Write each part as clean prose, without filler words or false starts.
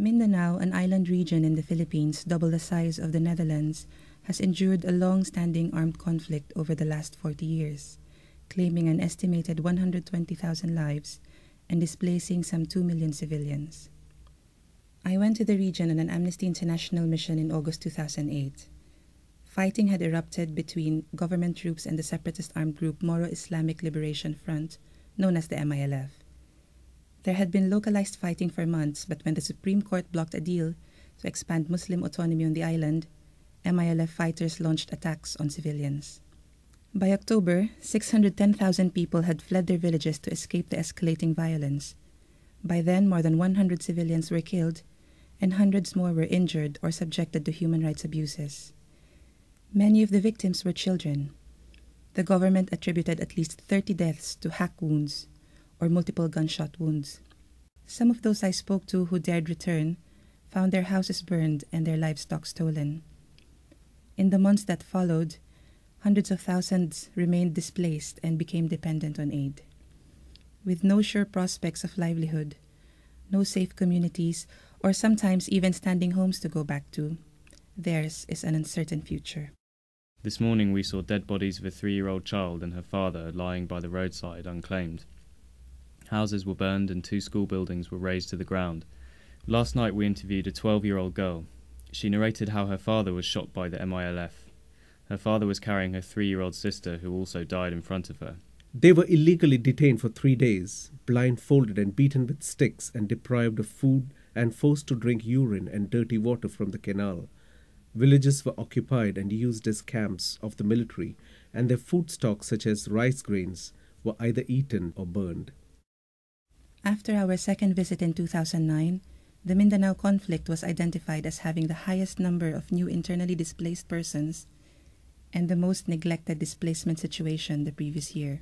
Mindanao, an island region in the Philippines double the size of the Netherlands, has endured a long-standing armed conflict over the last 40 years, claiming an estimated 120,000 lives and displacing some 2 million civilians. I went to the region on an Amnesty International mission in August 2008. Fighting had erupted between government troops and the separatist armed group Moro Islamic Liberation Front, known as the MILF. There had been localized fighting for months, but when the Supreme Court blocked a deal to expand Muslim autonomy on the island, MILF fighters launched attacks on civilians. By October, 610,000 people had fled their villages to escape the escalating violence. By then, more than 100 civilians were killed, and hundreds more were injured or subjected to human rights abuses. Many of the victims were children. The government attributed at least 30 deaths to hack wounds, or multiple gunshot wounds. Some of those I spoke to who dared return found their houses burned and their livestock stolen. In the months that followed, hundreds of thousands remained displaced and became dependent on aid. With no sure prospects of livelihood, no safe communities, or sometimes even standing homes to go back to, theirs is an uncertain future. This morning we saw dead bodies of a 3-year-old child and her father lying by the roadside unclaimed. Houses were burned and 2 school buildings were razed to the ground. Last night we interviewed a 12-year-old girl. She narrated how her father was shot by the MILF. Her father was carrying her 3-year-old sister, who also died in front of her. They were illegally detained for 3 days, blindfolded and beaten with sticks and deprived of food and forced to drink urine and dirty water from the canal. Villages were occupied and used as camps of the military, and their food stocks such as rice grains were either eaten or burned. After our second visit in 2009, the Mindanao conflict was identified as having the highest number of new internally displaced persons and the most neglected displacement situation the previous year.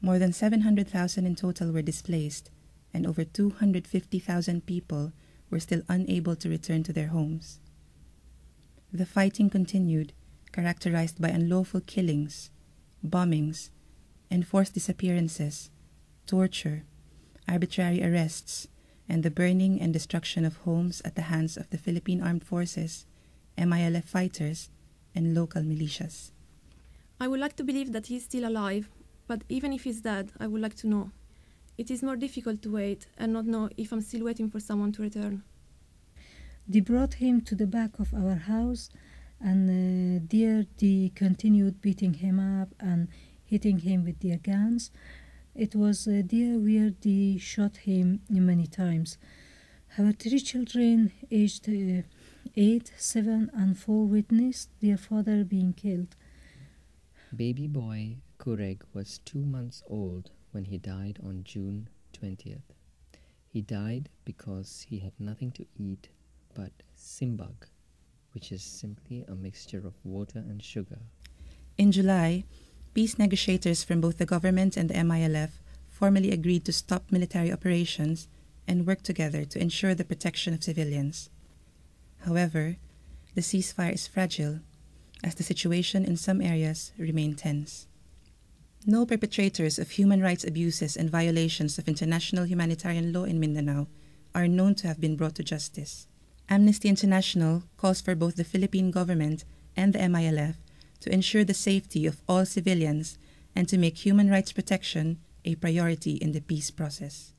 More than 700,000 in total were displaced, and over 250,000 people were still unable to return to their homes. The fighting continued, characterized by unlawful killings, bombings, enforced disappearances, torture, arbitrary arrests, and the burning and destruction of homes at the hands of the Philippine Armed Forces, MILF fighters, and local militias. I would like to believe that he's still alive, but even if he's dead, I would like to know. It is more difficult to wait and not know if I'm still waiting for someone to return. They brought him to the back of our house, and there they continued beating him up and hitting him with their guns. It was there where they shot him many times. Our 3 children, aged 8, 7, and 4, witnessed their father being killed. Baby boy Kureg was 2 months old when he died on June 20th. He died because he had nothing to eat but simbag, which is simply a mixture of water and sugar. In July, peace negotiators from both the government and the MILF formally agreed to stop military operations and work together to ensure the protection of civilians. However, the ceasefire is fragile, as the situation in some areas remains tense. No perpetrators of human rights abuses and violations of international humanitarian law in Mindanao are known to have been brought to justice. Amnesty International calls for both the Philippine government and the MILF to ensure the safety of all civilians and to make human rights protection a priority in the peace process.